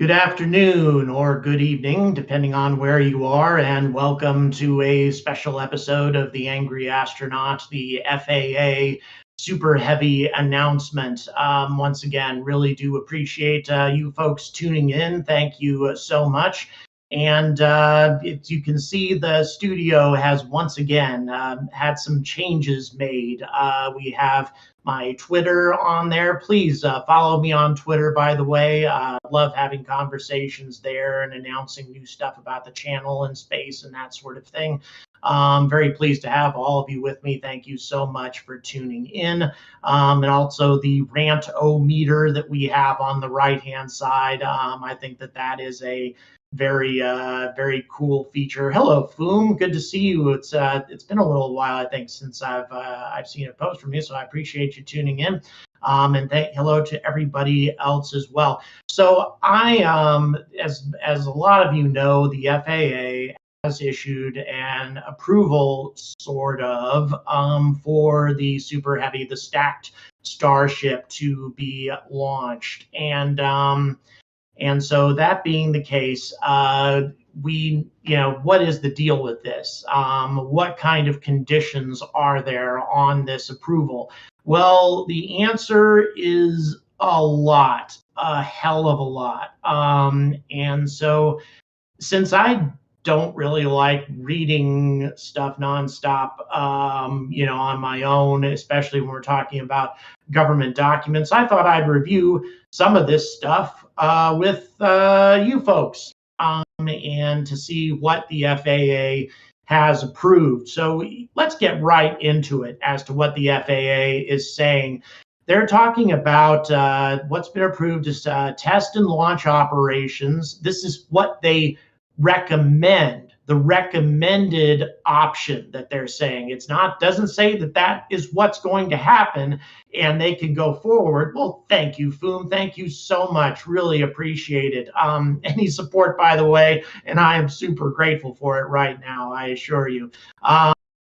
Good afternoon or good evening, depending on where you are, and welcome to a special episode of The Angry Astronaut, the FAA Super Heavy announcement. Once again, really do appreciate you folks tuning in. Thank you so much. And you can see, the studio has once again had some changes made. We have my Twitter on there. Please follow me on Twitter, by the way. Love having conversations there and announcing new stuff about the channel and space and that sort of thing. Very pleased to have all of you with me. Thank you so much for tuning in. And also the rant-o-meter that we have on the right-hand side. I think that is a very cool feature. Hello, Foom. Good to see you. It's been a little while, I think, since I've seen a post from you, so I appreciate you tuning in. And hello to everybody else as well. So as a lot of you know, the FAA has issued an approval, sort of, for the Super Heavy, the stacked Starship, to be launched. And so that being the case, what is the deal with this? What kind of conditions are there on this approval? Well, the answer is a lot, a hell of a lot. And so since I don't really like reading stuff nonstop, on my own, especially when we're talking about government documents, I thought I'd review some of this stuff with you folks, and to see what the FAA has approved. So let's get right into it as to what the FAA is saying. They're talking about what's been approved as test and launch operations. This is what they recommend, the recommended option that they're saying. Doesn't say that is what's going to happen and they can go forward. Well, thank you, Foom. Thank you so much. Really appreciate it. Any support, by the way, and I am super grateful for it right now, I assure you.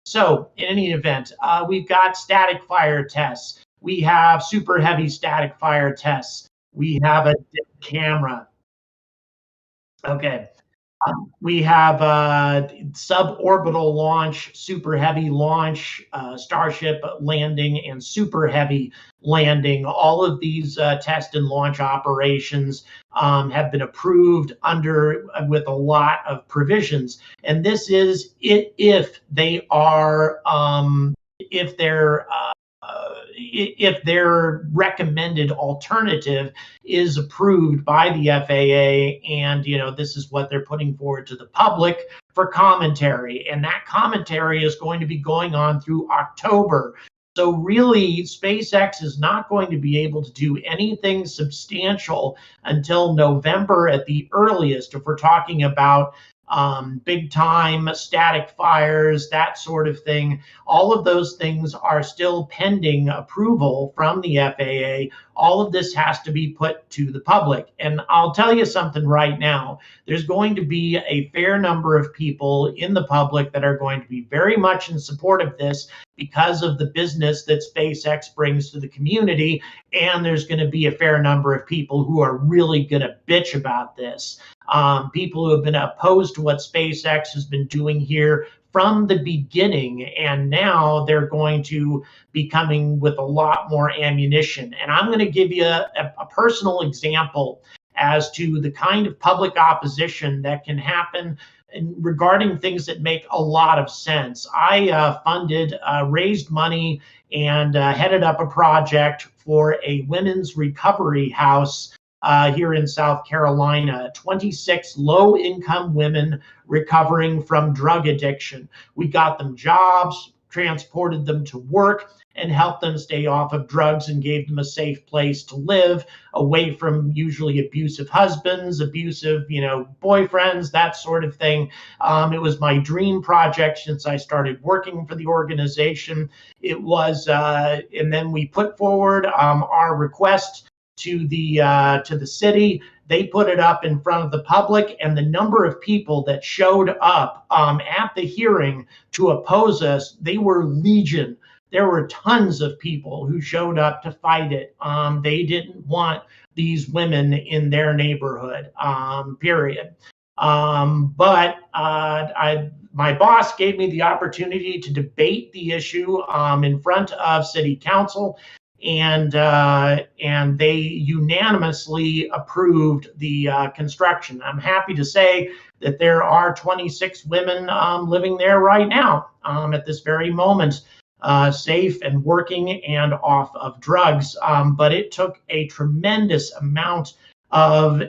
So in any event, we've got static fire tests. We have super heavy static fire tests. We have a camera. Okay. We have suborbital launch, super heavy launch, Starship landing, and super heavy landing. All of these test and launch operations have been approved with a lot of provisions. And this is it if their recommended alternative is approved by the FAA, and this is what they're putting forward to the public for commentary, and that commentary is going to be going on through October. So really, SpaceX is not going to be able to do anything substantial until November at the earliest, if we're talking about big time static fires, that sort of thing. All of those things are still pending approval from the FAA. All of this has to be put to the public. And I'll tell you something right now. There's going to be a fair number of people in the public that are going to be very much in support of this because of the business that SpaceX brings to the community. And there's going to be a fair number of people who are really going to bitch about this. People who have been opposed to what SpaceX has been doing here from the beginning, and now they're going to be coming with a lot more ammunition. And I'm going to give you a personal example as to the kind of public opposition that can happen regarding things that make a lot of sense. I raised money and headed up a project for a women's recovery house here in South Carolina, 26 low-income women recovering from drug addiction. We got them jobs, transported them to work, and helped them stay off of drugs and gave them a safe place to live, away from usually abusive husbands, abusive, boyfriends, that sort of thing. It was my dream project since I started working for the organization. It was, and then we put forward our request to the city. They put it up in front of the public, and the number of people that showed up at the hearing to oppose us, they were legion. There were tons of people who showed up to fight it. They didn't want these women in their neighborhood, period. But my boss gave me the opportunity to debate the issue in front of city council, and they unanimously approved the construction. I'm happy to say that there are 26 women living there right now at this very moment, safe and working and off of drugs. But it took a tremendous amount of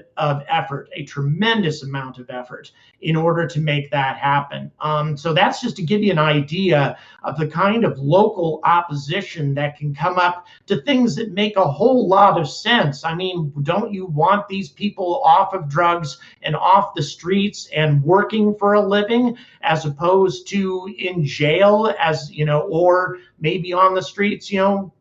effort, a tremendous amount of effort in order to make that happen. So that's just to give you an idea of the kind of local opposition that can come up to things that make a whole lot of sense. I mean, don't you want these people off of drugs and off the streets and working for a living, as opposed to in jail, as you know, or maybe on the streets,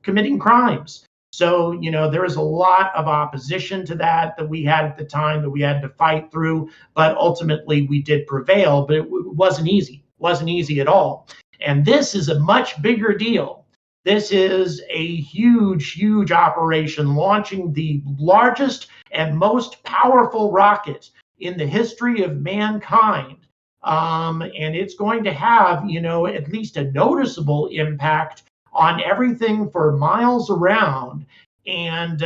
committing crimes? So, there was a lot of opposition to that we had at the time that we had to fight through, but ultimately we did prevail, but it wasn't easy. It wasn't easy at all. And this is a much bigger deal. This is a huge, huge operation, launching the largest and most powerful rocket in the history of mankind. And it's going to have, at least a noticeable impact on everything for miles around, and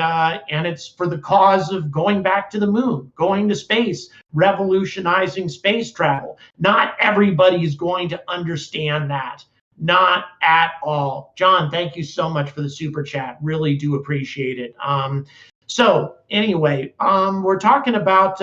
it's for the cause of going back to the moon, going to space, revolutionizing space travel. Not everybody is going to understand that, not at all. John, thank you so much for the super chat. Really do appreciate it. So anyway, we're talking about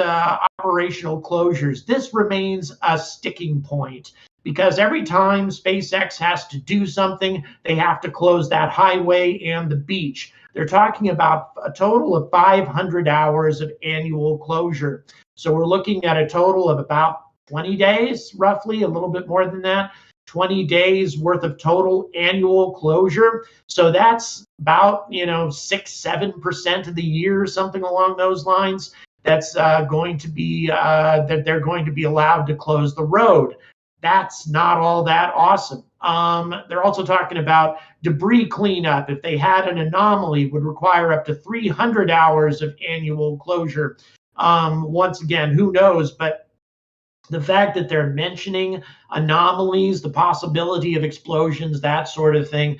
operational closures. This remains a sticking point, because every time SpaceX has to do something, they have to close that highway and the beach. They're talking about a total of 500 hours of annual closure. So we're looking at a total of about 20 days, roughly, a little bit more than that, 20 days worth of total annual closure. So that's about, 6-7% of the year, something along those lines. That's going to be, that they're going to be allowed to close the road. That's not all that awesome. They're also talking about debris cleanup. If they had an anomaly, would require up to 300 hours of annual closure. Once again, who knows? But the fact that they're mentioning anomalies, the possibility of explosions, that sort of thing,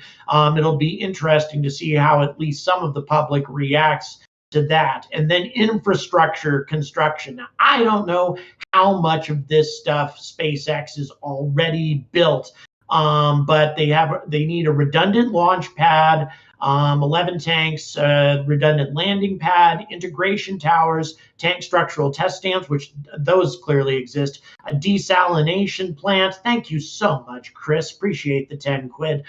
it'll be interesting to see how at least some of the public reacts to that. And then infrastructure construction. Now, I don't know how much of this stuff SpaceX is already built, but they need a redundant launch pad, 11 tanks, redundant landing pad, integration towers, tank structural test stands, which those clearly exist, a desalination plant. Thank you so much, Chris. Appreciate the 10 quid.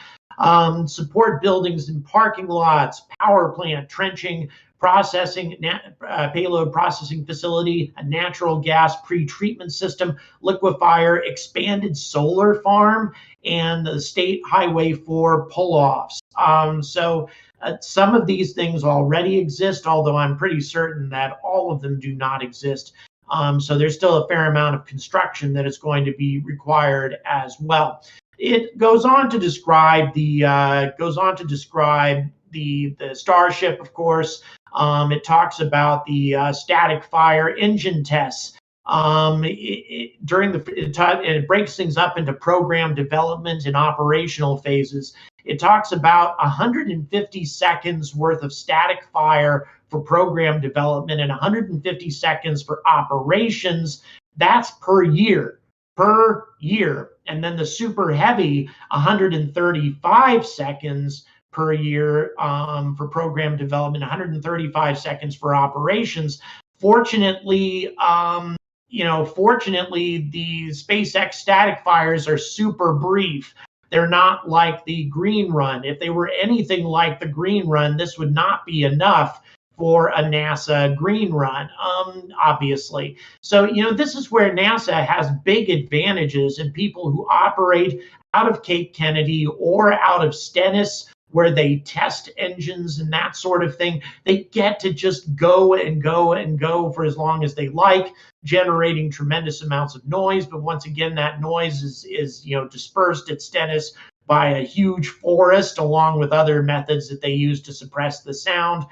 Support buildings and parking lots, power plant, trenching, processing, payload processing facility, a natural gas pre-treatment system, liquefier, expanded solar farm, and the state highway 4 pull-offs. So some of these things already exist, although I'm pretty certain that all of them do not exist. So there's still a fair amount of construction that is going to be required as well. It goes on to describe the Starship, of course. It talks about the static fire engine tests. It breaks things up into program development and operational phases. It talks about 150 seconds worth of static fire for program development and 150 seconds for operations. That's per year. And then the super heavy, 135 seconds per year for program development, 135 seconds for operations. Fortunately, the SpaceX static fires are super brief. They're not like the Green Run. If they were anything like the Green Run, this would not be enough for a NASA Green Run, obviously. So, this is where NASA has big advantages, and people who operate out of Cape Kennedy or out of Stennis, where they test engines and that sort of thing, they get to just go and go and go for as long as they like, generating tremendous amounts of noise. But once again, that noise is dispersed at Stennis by a huge forest, along with other methods that they use to suppress the sound.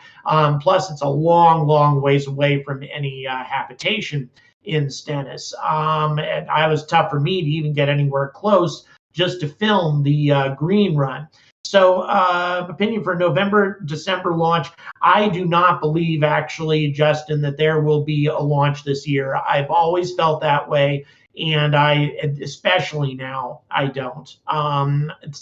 Plus, it's a long, long ways away from any habitation in Stennis. And it was tough for me to even get anywhere close just to film the green run. So, opinion for November, December launch. I do not believe, actually, Justin, that there will be a launch this year. I've always felt that way. And especially now, I don't.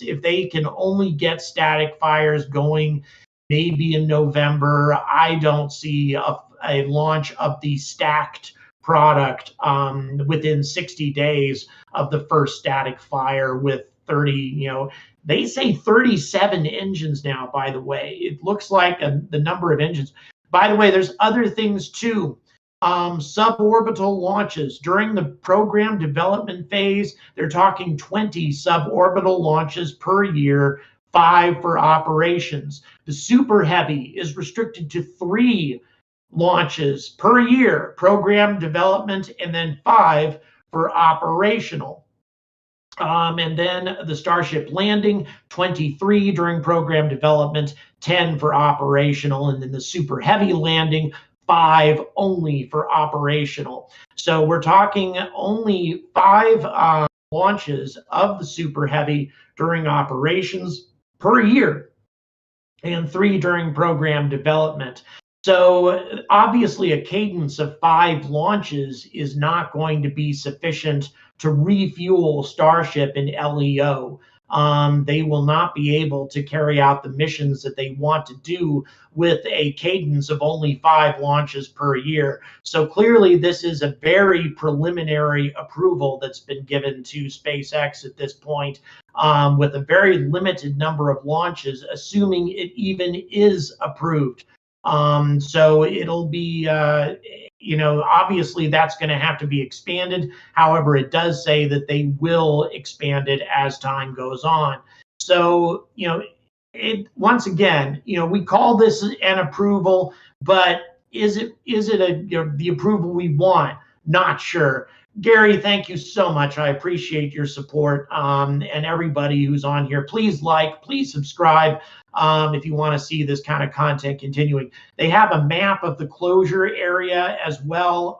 If they can only get static fires going, maybe in November, I don't see a launch of the stacked product within 60 days of the first static fire with 30, they say 37 engines now, by the way. It looks like the number of engines. By the way, there's other things too. Suborbital launches. During the program development phase, they're talking 20 suborbital launches per year, 5 for operations. The Super Heavy is restricted to 3 launches per year, program development, and then 5 for operational. And then the Starship landing, 23 during program development, 10 for operational, and then the Super Heavy landing, 5 only for operational. So we're talking only 5 launches of the Super Heavy during operations per year, and 3 during program development. So obviously a cadence of 5 launches is not going to be sufficient to refuel Starship in LEO. They will not be able to carry out the missions that they want to do with a cadence of only 5 launches per year. So clearly this is a very preliminary approval that's been given to SpaceX at this point, with a very limited number of launches, assuming it even is approved. So it'll be, obviously that's going to have to be expanded. However, it does say that they will expand it as time goes on. So, once again, we call this an approval, but is it the approval we want? Not sure. Gary, thank you so much. I appreciate your support. And everybody who's on here, please please subscribe. If you want to see this kind of content continuing. They have a map of the closure area as well.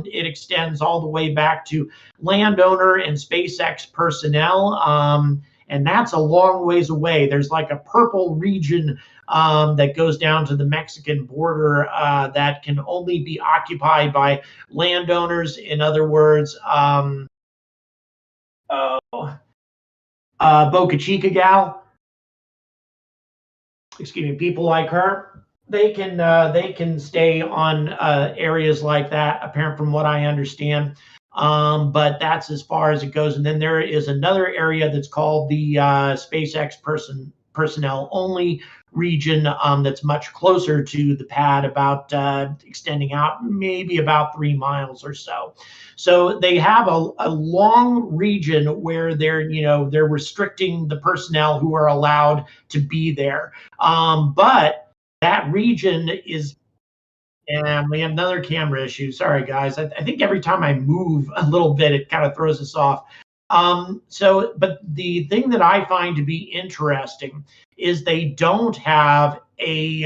It extends all the way back to landowner and SpaceX personnel. And that's a long ways away. There's like a purple region that goes down to the Mexican border that can only be occupied by landowners. In other words, Boca Chica gal, people like her, they can stay on areas like that, apparent from what I understand. But that's as far as it goes. And then there is another area that's called the SpaceX personnel only region, that's much closer to the pad, about extending out maybe about 3 miles or so. So they have a long region where they're restricting the personnel who are allowed to be there. But that region is, and we have another camera issue. Sorry, guys. I think every time I move a little bit, it kind of throws us off. But the thing that I find to be interesting is they don't have any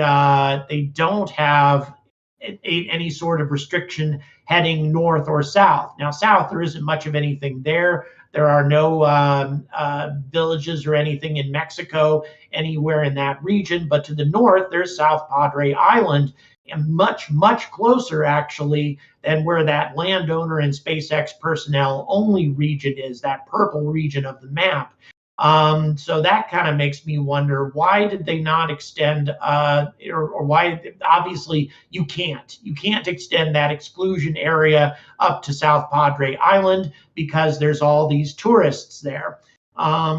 sort of restriction heading north or south. Now, south, there isn't much of anything there. There are no villages or anything in Mexico anywhere in that region. But to the north, there's South Padre Island, and much, much closer, actually, than where that landowner and SpaceX personnel only region is, that purple region of the map. So that kind of makes me wonder, why did they not extend, or why? Obviously, you can't extend that exclusion area up to South Padre Island because there's all these tourists there.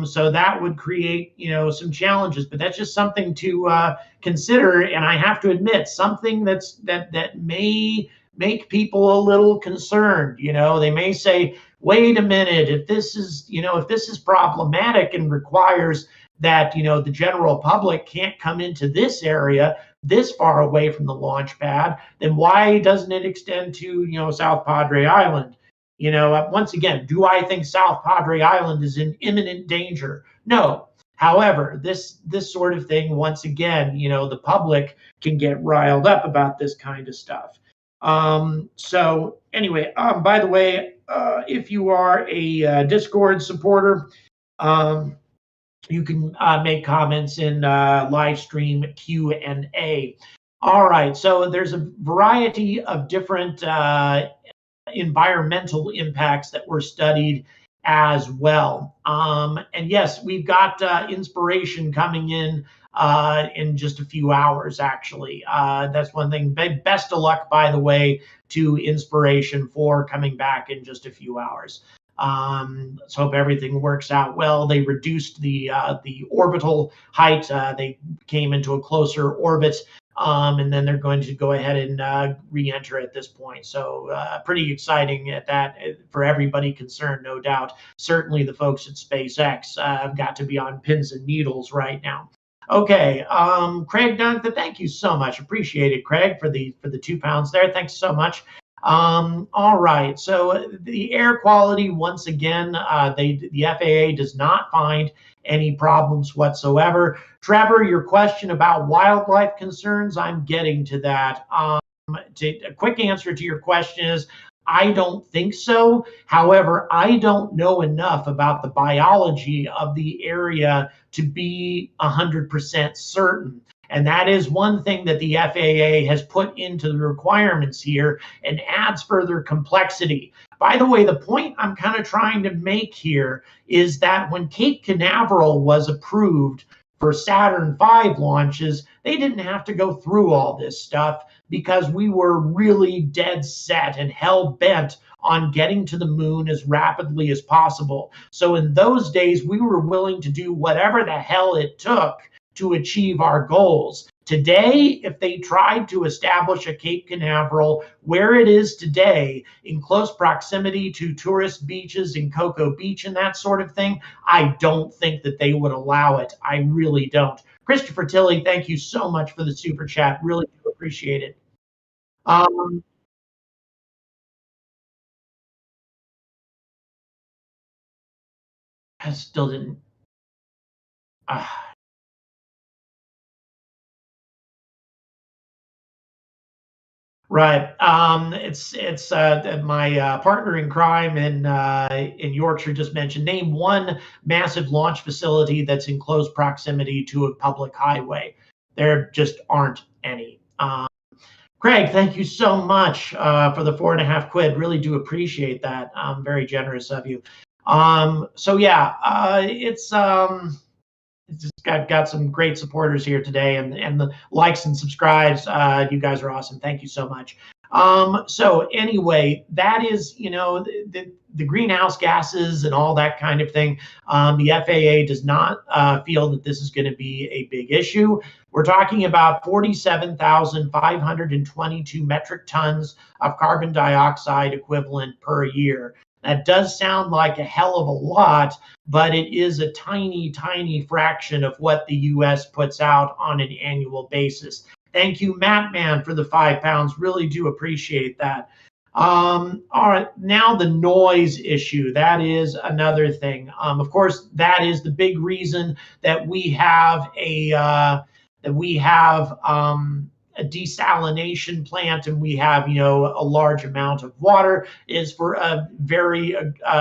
So that would create, some challenges, but that's just something to consider. And I have to admit, something that may make people a little concerned. They may say, wait a minute, if this is problematic and requires that, the general public can't come into this area this far away from the launch pad, then why doesn't it extend to, South Padre Island? Once again, do I think South Padre Island is in imminent danger? No. However, this sort of thing, once again, the public can get riled up about this kind of stuff. So anyway, by the way, if you are a Discord supporter, um, you can make comments in live stream Q&A. All right, so there's a variety of different environmental impacts that were studied as well. And yes, we've got inspiration coming in just a few hours, actually. That's one thing. Best of luck, by the way, to inspiration for coming back in just a few hours. Let's hope everything works out well. They reduced the orbital height. They came into a closer orbit, and then they're going to go ahead and re-enter at this point. So pretty exciting at that for everybody concerned, no doubt. Certainly the folks at SpaceX have got to be on pins and needles right now. Okay, Craig Duncan, thank you so much. Appreciate it, Craig, for the £2 there. Thanks so much. All right, so the air quality, once again, the FAA does not find any problems whatsoever. Trevor, your question about wildlife concerns, I'm getting to that. A quick answer to your question is I don't think so. However, I don't know enough about the biology of the area to be 100% certain. And that is one thing that the FAA has put into the requirements here and adds further complexity. By the way, the point I'm kind of trying to make here is that when Cape Canaveral was approved for Saturn V launches, they didn't have to go through all this stuff because we were really dead set and hell bent on getting to the moon as rapidly as possible. So in those days, we were willing to do whatever the hell it took to achieve our goals. Today, if they tried to establish a Cape Canaveral where it is today, in close proximity to tourist beaches in Cocoa Beach and that sort of thing, I don't think that they would allow it. I really don't. Christopher Tilley, thank you so much for the super chat. Really do appreciate it. I still didn't. Right. It's my partner in crime in Yorkshire just mentioned. Name one massive launch facility that's in close proximity to a public highway. There just aren't any. Craig, thank you so much for the £4.50. Really do appreciate that. Very generous of you. So yeah, it's just got some great supporters here today, and the likes and subscribes. You guys are awesome. Thank you so much. So anyway, that is the greenhouse gases and all that kind of thing. The FAA does not feel that this is going to be a big issue. We're talking about 47,522 metric tons of carbon dioxide equivalent per year. That does sound like a hell of a lot, but it is a tiny, tiny fraction of what the US puts out on an annual basis. Thank you, Matt Man, for the £5. Really do appreciate that. All right, now the noise issue. That is another thing. Of course, that is the big reason that we have a desalination plant and we have a large amount of water is for a very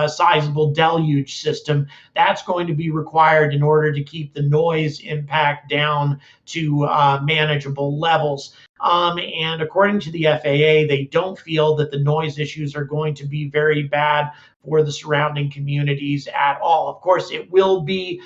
sizable deluge system that's going to be required in order to keep the noise impact down to manageable levels. And according to the FAA, they don't feel that the noise issues are going to be very bad for the surrounding communities at all. Of course, it will be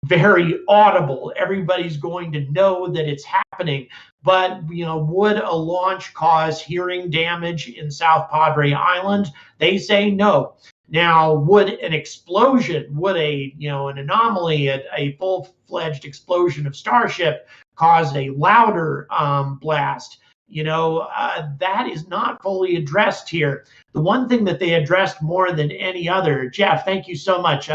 very audible. Everybody's going to know that it's happening. But would a launch cause hearing damage in South Padre Island? They say no. Now, would an explosion, would an anomaly, a full-fledged explosion of Starship cause a louder blast? That is not fully addressed here. The one thing that they addressed more than any other, Jeff, thank you so much,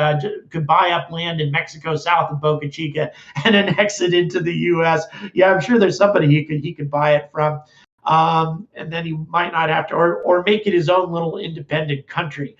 could buy up land in Mexico south of Boca Chica and annex it into the U.S. Yeah, I'm sure there's somebody he could buy it from. And then he might not have to, or make it his own little independent country.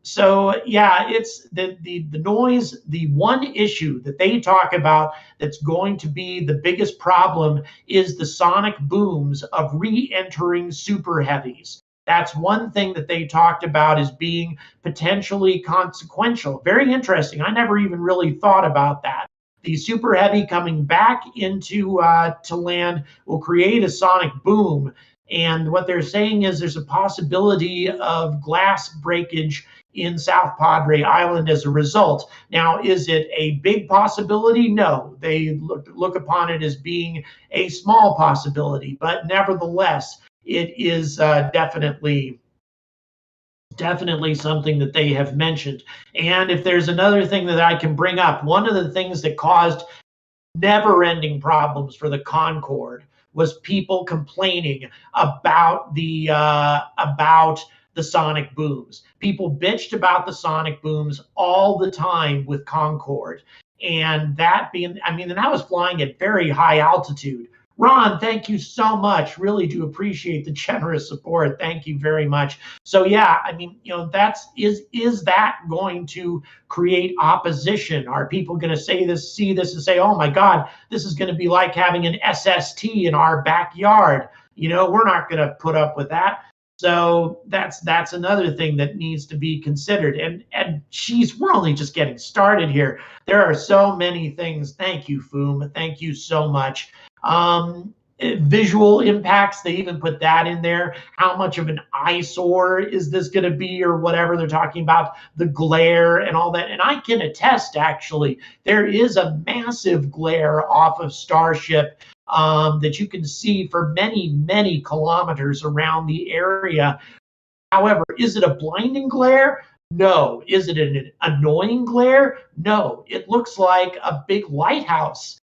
So yeah, it's the noise. The one issue that they talk about that's going to be the biggest problem is the sonic booms of re-entering super heavies. That's one thing that they talked about as being potentially consequential. Very interesting. I never even really thought about that. The super heavy coming back into to land will create a sonic boom, and what they're saying is there's a possibility of glass breakage in South Padre Island as a result. Now, is it a big possibility? No. They look upon it as being a small possibility, but nevertheless, it is definitely something that they have mentioned. And if there's another thing that I can bring up, one of the things that caused never-ending problems for the Concorde was people complaining about the sonic booms. People bitched about the sonic booms all the time with Concorde, and that being, I mean, and that was flying at very high altitude. Ron, thank you so much. Really do appreciate the generous support. Thank you very much. So yeah, I mean, that's is that going to create opposition? Are people going to see this and say, "Oh my God, this is going to be like having an SST in our backyard"? We're not going to put up with that. So that's another thing that needs to be considered. And geez, we're only just getting started here. There are so many things. Thank you, Foom. Thank you so much. Visual impacts, they even put that in there. How much of an eyesore is this going to be, or whatever they're talking about, the glare and all that. And I can attest, actually, there is a massive glare off of Starship that you can see for many, many kilometers around the area. However, is it a blinding glare? No. Is it an annoying glare? No. It looks like a big lighthouse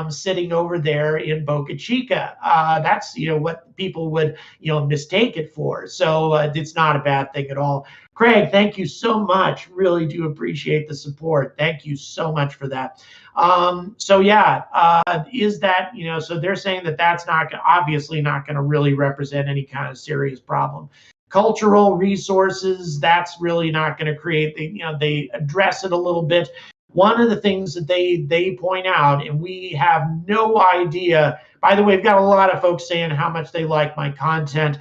sitting over there in Boca Chica. That's what people would mistake it for. So it's not a bad thing at all. Craig, thank you so much. Really do appreciate the support. Thank you so much for that. So yeah, is that So they're saying that that's not obviously not going to really represent any kind of serious problem. Cultural resources, that's really not going to create. They address it a little bit. One of the things that they point out, and we have no idea. By the way, we've got a lot of folks saying how much they like my content.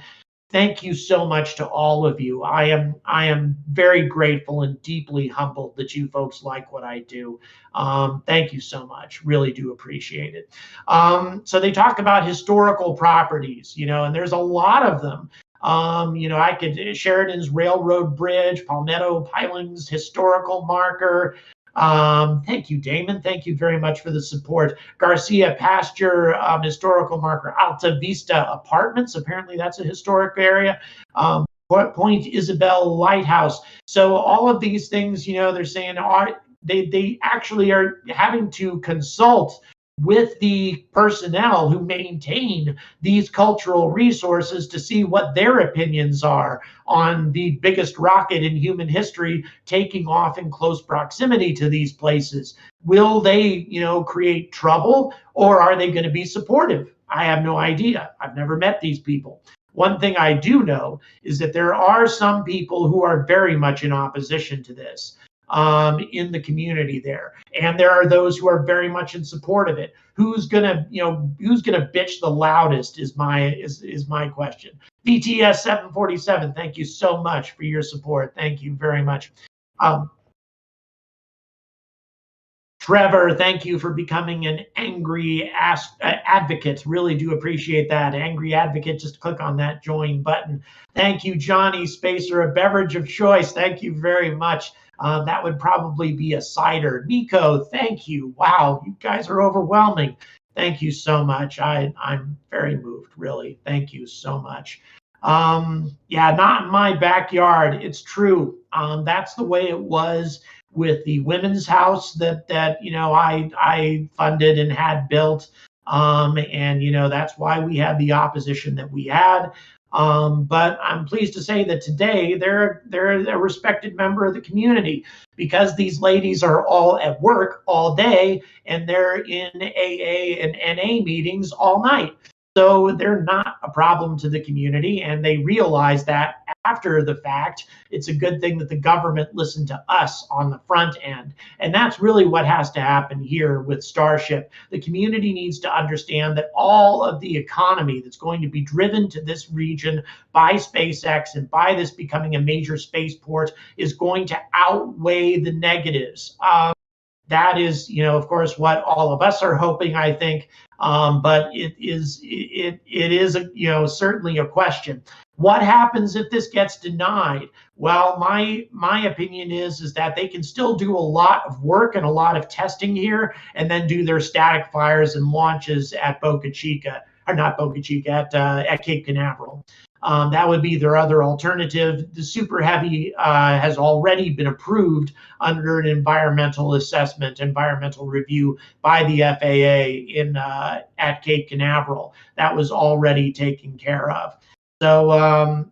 Thank you so much to all of you. I am very grateful and deeply humbled that you folks like what I do. Thank you so much. Really do appreciate it. So they talk about historical properties, and there's a lot of them. I could Sheridan's Railroad Bridge, Palmetto Pilings Historical Marker. Thank you, Damon. Thank you very much for the support. Garcia Pasture Historical Marker, Alta Vista Apartments. Apparently, that's a historic area. Point Isabel Lighthouse. So all of these things, they're saying they actually are having to consult with the personnel who maintain these cultural resources to see what their opinions are on the biggest rocket in human history taking off in close proximity to these places. Will they, create trouble, or are they going to be supportive? I have no idea. I've never met these people. One thing I do know is that there are some people who are very much in opposition to this in the community there, and there are those who are very much in support of it. Who's gonna bitch the loudest is my question. VTS 747, thank you so much for your support. Thank you very much. Trevor, thank you for becoming an angry advocate. Really do appreciate that. Angry advocate, just click on that join button. Thank you, Johnny Spacer, a beverage of choice. Thank you very much. That would probably be a cider. Nico, thank you. Wow, you guys are overwhelming. Thank you so much. I'm very moved, really. Thank you so much. Yeah, not in my backyard. It's true. That's the way it was with the women's house that I funded and had built, and that's why we had the opposition that we had. But I'm pleased to say that today they're a respected member of the community, because these ladies are all at work all day and they're in AA and NA meetings all night. So they're not a problem to the community, and they realize that after the fact, it's a good thing that the government listened to us on the front end. And that's really what has to happen here with Starship. The community needs to understand that all of the economy that's going to be driven to this region by SpaceX and by this becoming a major spaceport is going to outweigh the negatives. That is, of course, what all of us are hoping, I think. But it is certainly a question. What happens if this gets denied? Well, my opinion is that they can still do a lot of work and a lot of testing here, and then do their static fires and launches at Boca Chica, or not Boca Chica, at Cape Canaveral. That would be their other alternative. The Super Heavy has already been approved under an environmental assessment, environmental review by the FAA at Cape Canaveral. That was already taken care of. So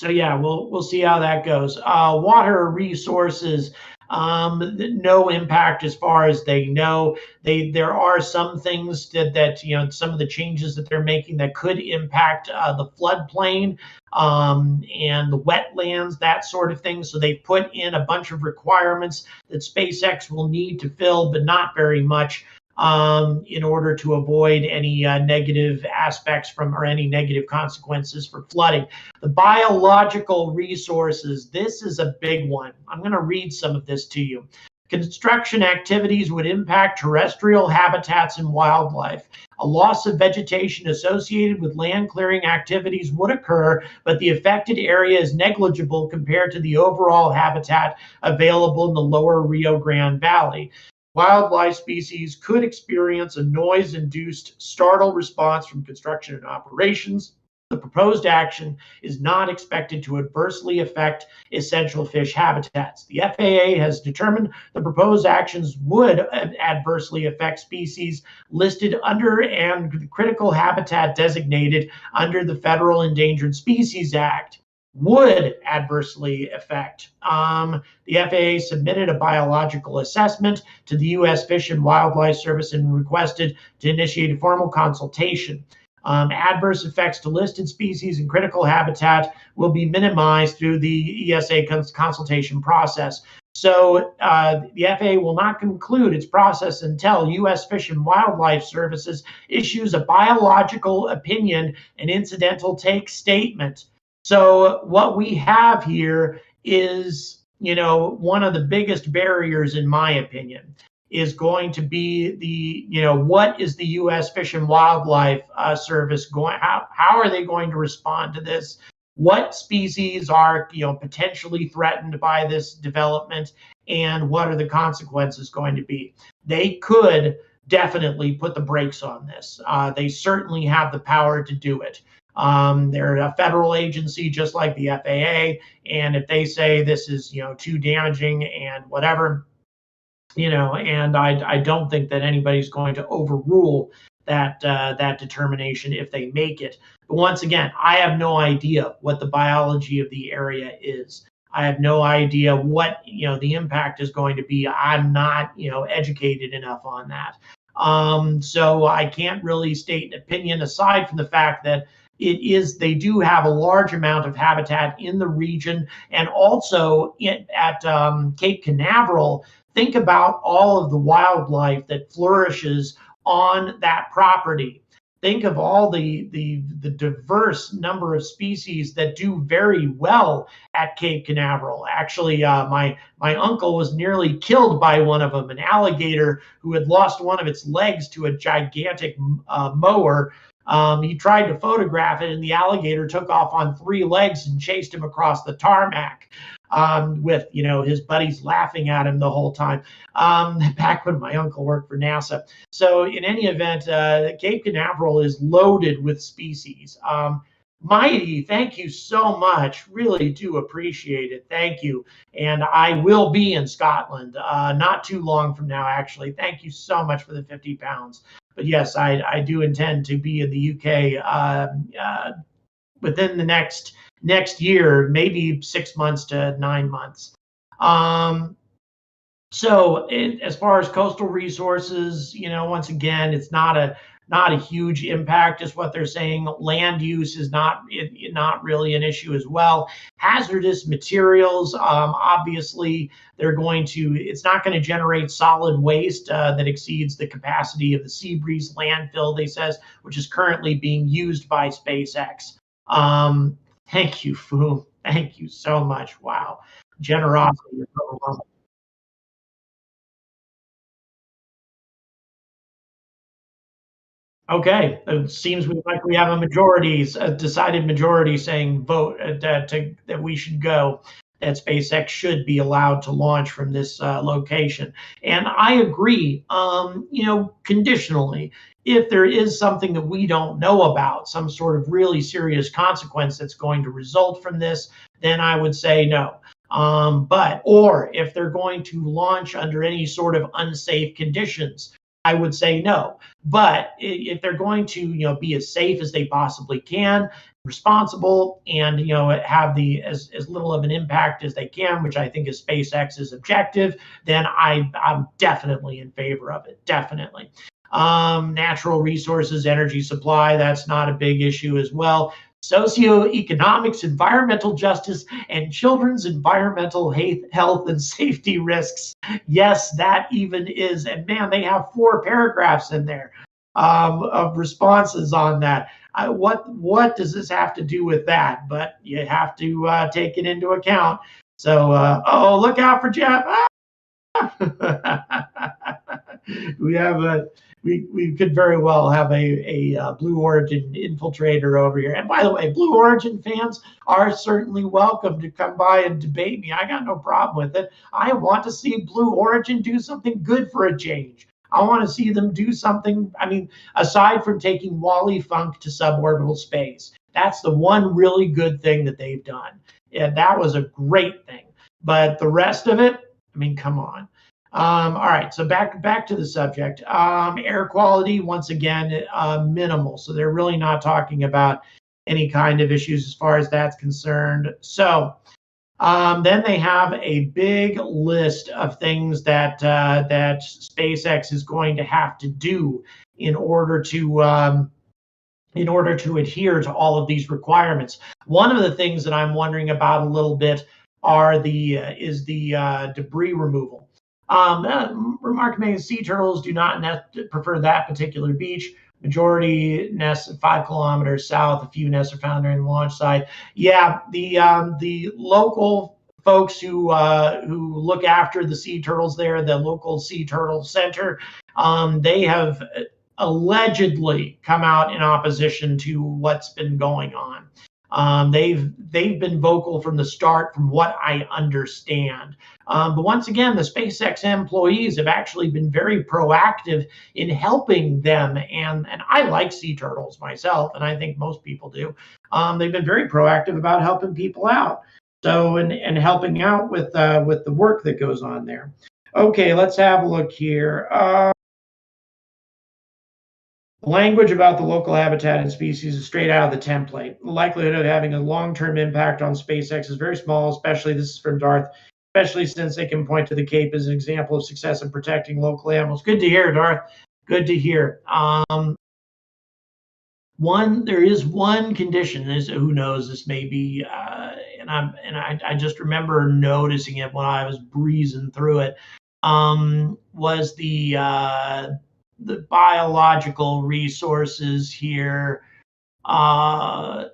yeah, we'll see how that goes. Water resources, no impact as far as they know. There are some things that some of the changes that they're making that could impact the floodplain and the wetlands, that sort of thing. So they put in a bunch of requirements that SpaceX will need to fill, but not very much, in order to avoid any negative aspects or any negative consequences for flooding. The biological resources, this is a big one. I'm going to read some of this to you. Construction activities would impact terrestrial habitats and wildlife. A loss of vegetation associated with land clearing activities would occur, but the affected area is negligible compared to the overall habitat available in the lower Rio Grande Valley. Wildlife species could experience a noise-induced startle response from construction and operations. The proposed action is not expected to adversely affect essential fish habitats. The FAA has determined the proposed actions would adversely affect species listed under and critical habitat designated under the Federal Endangered Species Act. Would adversely affect. The FAA submitted a biological assessment to the U.S. Fish and Wildlife Service and requested to initiate a formal consultation. Adverse effects to listed species and critical habitat will be minimized through the ESA consultation process. So the FAA will not conclude its process until U.S. Fish and Wildlife Services issues a biological opinion and incidental take statement. So what we have here is, one of the biggest barriers, in my opinion, is going to be what is the U.S. Fish and Wildlife Service going? How are they going to respond to this? What species are potentially threatened by this development, and what are the consequences going to be? They could definitely put the brakes on this. They certainly have the power to do it. They're a federal agency just like the FAA, and if they say this is too damaging and whatever, and I don't think that anybody's going to overrule that determination if they make it. But once again, I have no idea what the biology of the area is. I have no idea what the impact is going to be. I'm not educated enough on that. So I can't really state an opinion aside from the fact that they do have a large amount of habitat in the region, and also at Cape Canaveral. Think about all of the wildlife that flourishes on that property. Think of all the diverse number of species that do very well at Cape Canaveral. Actually, my uncle was nearly killed by one of them, an alligator who had lost one of its legs to a gigantic mower. He tried to photograph it, and the alligator took off on 3 legs and chased him across the tarmac, with his buddies laughing at him the whole time, back when my uncle worked for NASA. So in any event, Cape Canaveral is loaded with species. Mighty, thank you so much. Really do appreciate it. Thank you. And I will be in Scotland not too long from now, actually. Thank you so much for the 50 pounds. But yes, I do intend to be in the UK within the next year, maybe 6 months to 9 months. So as far as coastal resources, once again, it's not not a huge impact, is what they're saying. Land use is not really an issue as well. Hazardous materials, obviously, they're going to. It's not going to generate solid waste that exceeds the capacity of the Seabreeze landfill. They says, which is currently being used by SpaceX. Um, Thank you, Fu. Thank you so much. Wow, generosity is overwhelming. Okay, it seems like we have a majority, a decided majority saying vote that we should go, that SpaceX should be allowed to launch from this location. And I agree, conditionally, if there is something that we don't know about, some sort of really serious consequence that's going to result from this, then I would say no. Or if they're going to launch under any sort of unsafe conditions, I would say no. But if they're going to, be as safe as they possibly can, responsible, and have the as little of an impact as they can, which I think is SpaceX's objective, then I'm definitely in favor of it. Definitely. Natural resources, energy supply, that's not a big issue as well. Socioeconomics, environmental justice, and children's environmental health and safety risks. Yes, that even is. And man, they have 4 paragraphs in there of responses on that. What does this have to do with that? But you have to take it into account. So, oh, look out for Jeff. we have a we could very well have a Blue Origin infiltrator over here. And by the way, Blue Origin fans are certainly welcome to come by and debate me. I got no problem with it. I want to see Blue Origin do something good for a change. I want to see them do something. I mean, aside from taking Wally Funk to suborbital space, that's the one really good thing that they've done. And that was a great thing. But the rest of it, I mean, come on. All right, so back to the subject. Air quality, once again, minimal. So they're really not talking about any kind of issues as far as that's concerned. So then they have a big list of things that SpaceX is going to have to do in order to adhere to all of these requirements. One of the things that I'm wondering about a little bit is the debris removal. Remark made, sea turtles do not prefer that particular beach. Majority nests 5 kilometers south. A few nests are found during the launch site. Yeah, the local folks who look after the sea turtles there, the local sea turtle center, they have allegedly come out in opposition to what's been going on. They've been vocal from the start, from what I understand. But once again, the SpaceX employees have actually been very proactive in helping them, and I like sea turtles myself, and I think most people do. They've been very proactive about helping people out. So and helping out with the work that goes on there. Okay, let's have a look here. Language about the local habitat and species is straight out of the template. The likelihood of having a long-term impact on SpaceX is very small, especially, this is from Darth, especially since they can point to the Cape as an example of success in protecting local animals. Good to hear, Darth. Good to hear. There is one condition. Who knows? This may be, and I just remember noticing it when I was breezing through it. Was the biological resources here. There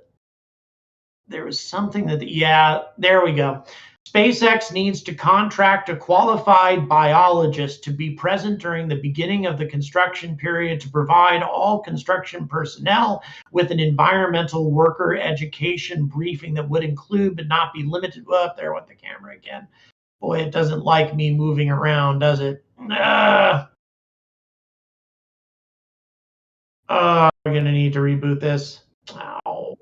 was something yeah, there we go. SpaceX needs to contract a qualified biologist to be present during the beginning of the construction period to provide all construction personnel with an environmental worker education briefing that would include but not be limited. Up there with the camera again. Boy, it doesn't like me moving around, does it? We're going to need to reboot this. Ow.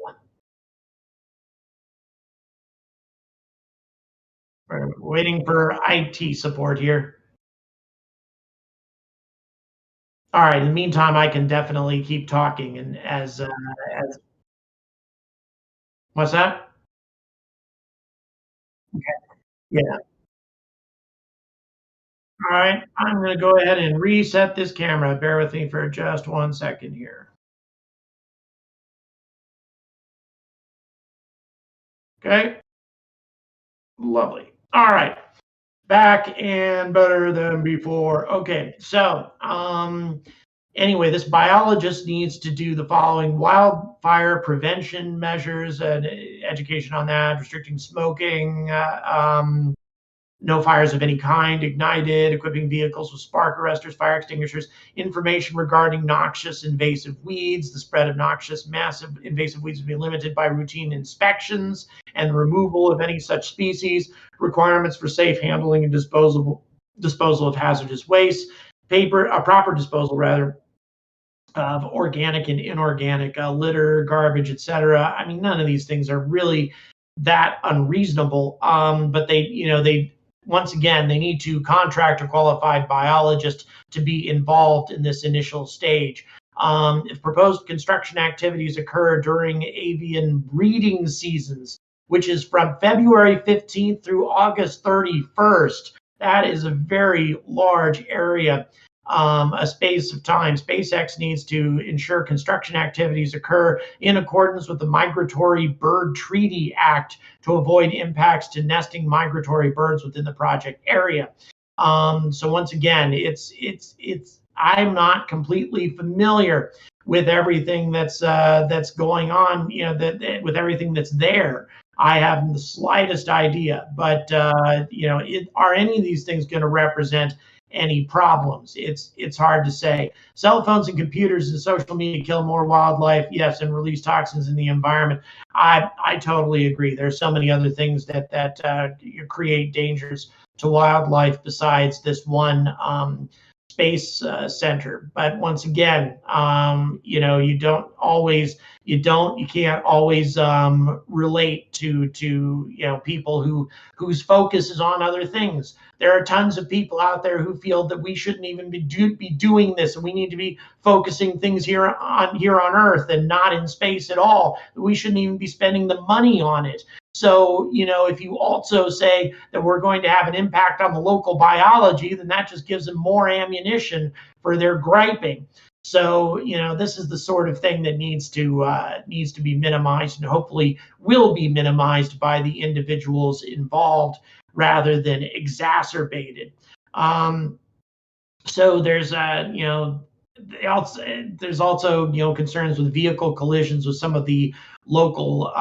We're waiting for IT support here. All right. In the meantime, I can definitely keep talking. And as what's that? Okay. Yeah. All right, I'm going to go ahead and reset this camera. Bear with me for just 1 second here. Okay, lovely. All right, back and better than before. Okay, so anyway, this biologist needs to do the following: wildfire prevention measures and education on that, restricting smoking, no fires of any kind ignited, equipping vehicles with spark arresters, fire extinguishers, information regarding noxious invasive weeds. The spread of noxious, massive invasive weeds will be limited by routine inspections and the removal of any such species, requirements for safe handling and disposal of hazardous waste, proper disposal rather of organic and inorganic litter, garbage, etc. I mean, none of these things are really that unreasonable. But they once again, they need to contract a qualified biologist to be involved in this initial stage. If proposed construction activities occur during avian breeding seasons, which is from February 15th through August 31st, that is a very large area, a space of time. SpaceX needs to ensure construction activities occur in accordance with the Migratory Bird Treaty Act to avoid impacts to nesting migratory birds within the project area. So once again, it's I'm not completely familiar with everything that's going on. With everything that's there. I haven't the slightest idea, but are any of these things going to represent any problems? It's hard to say. Cell phones and computers and social media kill more wildlife, yes, and release toxins in the environment. I totally agree. There's so many other things that create dangers to wildlife besides this one space center. But once again, you can't always relate to people whose focus is on other things. There are tons of people out there who feel that we shouldn't even be doing this, and we need to be focusing things here on Earth and not in space at all. We shouldn't even be spending the money on it. So, if you also say that we're going to have an impact on the local biology, then that just gives them more ammunition for their griping. So, this is the sort of thing that needs to be minimized, and hopefully will be minimized by the individuals involved rather than exacerbated. So there's also concerns with vehicle collisions with some of the local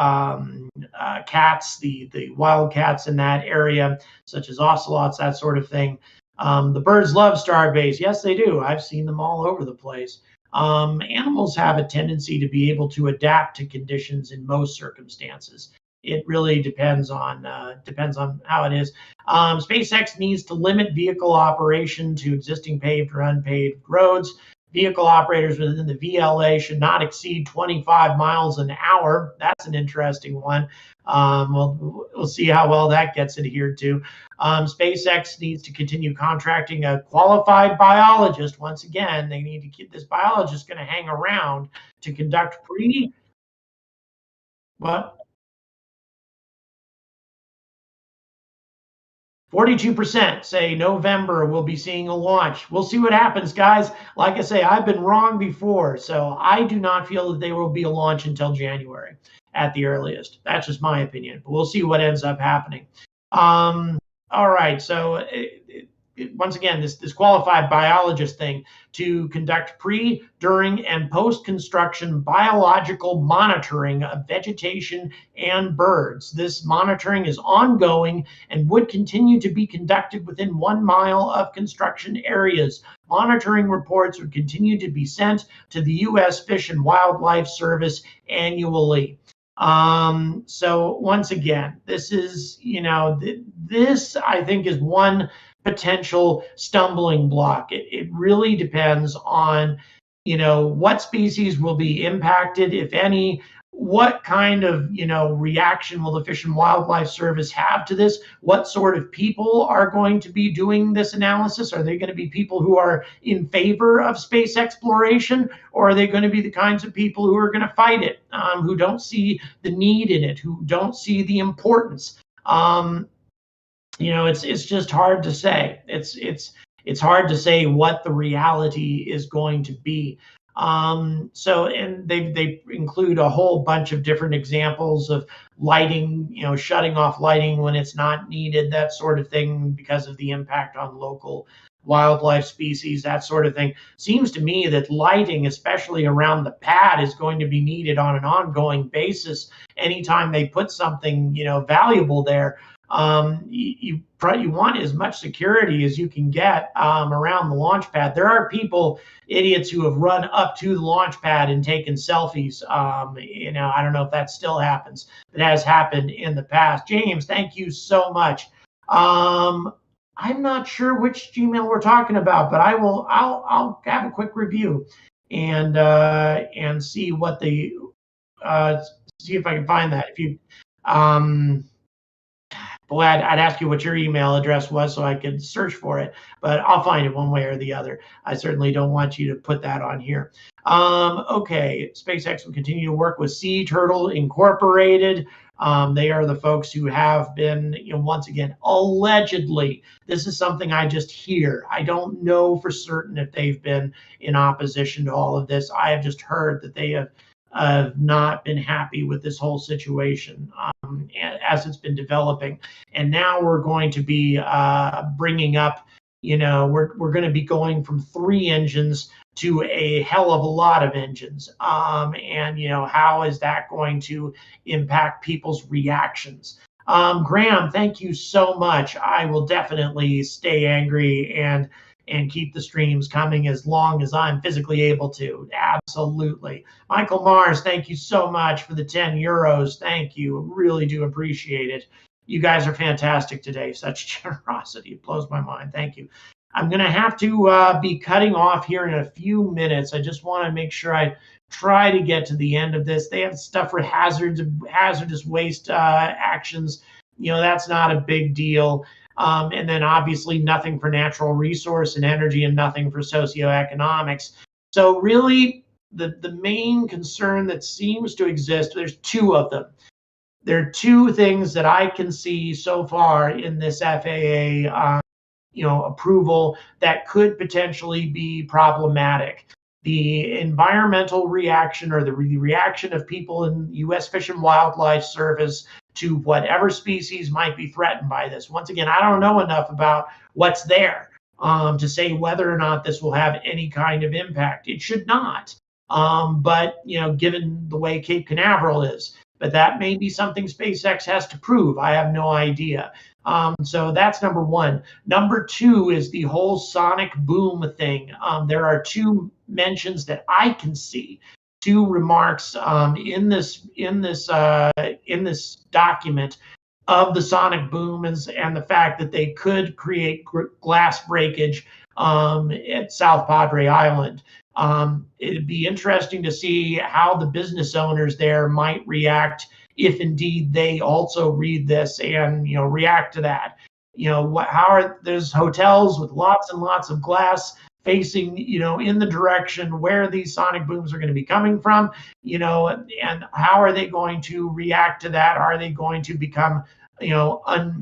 cats, the wild cats in that area, such as ocelots, that sort of thing. The birds love Starbase. Yes, they do. I've seen them all over the place. Animals have a tendency to be able to adapt to conditions in most circumstances. It really depends on how it is. SpaceX needs to limit vehicle operation to existing paved or unpaved roads. Vehicle operators within the VLA should not exceed 25 miles an hour. That's an interesting one. We'll see how well that gets adhered to. SpaceX needs to continue contracting a qualified biologist. Once again, they need to keep this biologist going to hang around to conduct what? 42% say November we'll be seeing a launch. We'll see what happens, guys. Like I say, I've been wrong before, so I do not feel that there will be a launch until January at the earliest. That's just my opinion, but we'll see what ends up happening. All right, so once again, this qualified biologist thing to conduct pre, during, and post-construction biological monitoring of vegetation and birds. This monitoring is ongoing and would continue to be conducted within 1 mile of construction areas. Monitoring reports would continue to be sent to the U.S. Fish and Wildlife Service annually. So once again, this is, this I think is one potential stumbling block. It really depends on, what species will be impacted, if any. What kind of, reaction will the Fish and Wildlife Service have to this? What sort of people are going to be doing this analysis? Are they going to be people who are in favor of space exploration, or are they going to be the kinds of people who are going to fight it, who don't see the need in it, who don't see the importance? It's just hard to say. it's hard to say what the reality is going to be. And they include a whole bunch of different examples of lighting, shutting off lighting when it's not needed, that sort of thing, because of the impact on local wildlife species, that sort of thing. Seems to me that lighting, especially around the pad, is going to be needed on an ongoing basis. Anytime they put something, valuable there, you want as much security as you can get around the launch pad. There are idiots who have run up to the launch pad and taken selfies. I don't know if that still happens. It has happened in the past. James, thank you so much. I'm not sure which Gmail we're talking about, but I'll have a quick review and see what see if I can find that. If you boy, I'd ask you what your email address was so I could search for it, but I'll find it one way or the other. I certainly don't want you to put that on here. Okay, SpaceX will continue to work with Sea Turtle Incorporated. They are the folks who have been, once again, allegedly, this is something I just hear. I don't know for certain if they've been in opposition to all of this. I have just heard that they have not been happy with this whole situation as it's been developing. And now we're going to be bringing up, we're going to be going from 3 engines to a hell of a lot of engines. And how is that going to impact people's reactions? Graham, thank you so much. I will definitely stay angry and keep the streams coming as long as I'm physically able to. Absolutely. Michael Mars, thank you so much for the 10 euros. Thank you. Really do appreciate it. You guys are fantastic today. Such generosity. It blows my mind. Thank you. I'm going to have to be cutting off here in a few minutes. I just want to make sure I try to get to the end of this. They have stuff for hazardous waste actions. That's not a big deal. And then obviously nothing for natural resource and energy and nothing for socioeconomics. So really the main concern that seems to exist, there's 2 of them. There are 2 things that I can see so far in this FAA approval that could potentially be problematic. The environmental reaction, or the reaction of people in U.S. Fish and Wildlife Service to whatever species might be threatened by this. Once again, I don't know enough about what's there to say whether or not this will have any kind of impact. It should not. But given the way Cape Canaveral is, but that may be something SpaceX has to prove. I have no idea. So that's number 1. Number 2 is the whole sonic boom thing. There are 2 mentions that I can see, 2 remarks in this document of the sonic boom and the fact that they could create glass breakage at South Padre Island. It'd be interesting to see how the business owners there might react if indeed they also read this and react to that. How are there's hotels with lots and lots of glass facing in the direction where these sonic booms are going to be coming from, and how are they going to react to that? Are they going to become the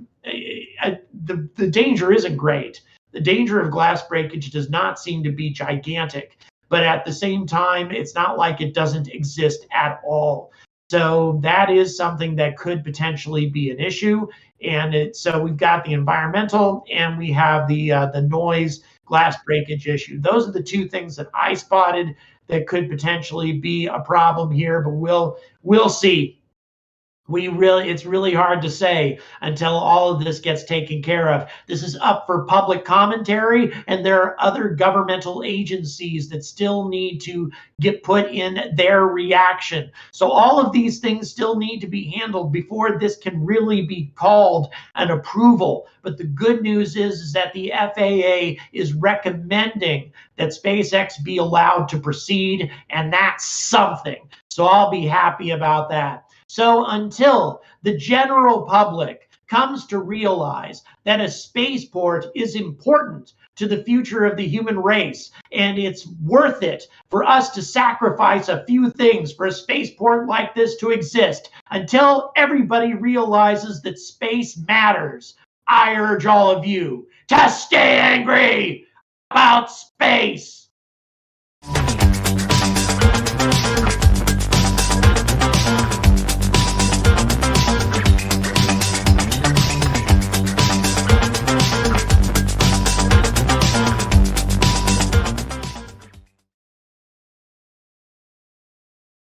danger isn't great. The danger of glass breakage does not seem to be gigantic, but at the same time, it's not like it doesn't exist at all. So that is something that could potentially be an issue. And so we've got the environmental and we have the noise glass breakage issue. Those are the 2 things that I spotted that could potentially be a problem here, but we'll see. It's really hard to say until all of this gets taken care of. This is up for public commentary, and there are other governmental agencies that still need to get put in their reaction. So all of these things still need to be handled before this can really be called an approval. But the good news is that the FAA is recommending that SpaceX be allowed to proceed, and that's something. So I'll be happy about that. So until the general public comes to realize that a spaceport is important to the future of the human race, and it's worth it for us to sacrifice a few things for a spaceport like this to exist, until everybody realizes that space matters, I urge all of you to stay angry. about space.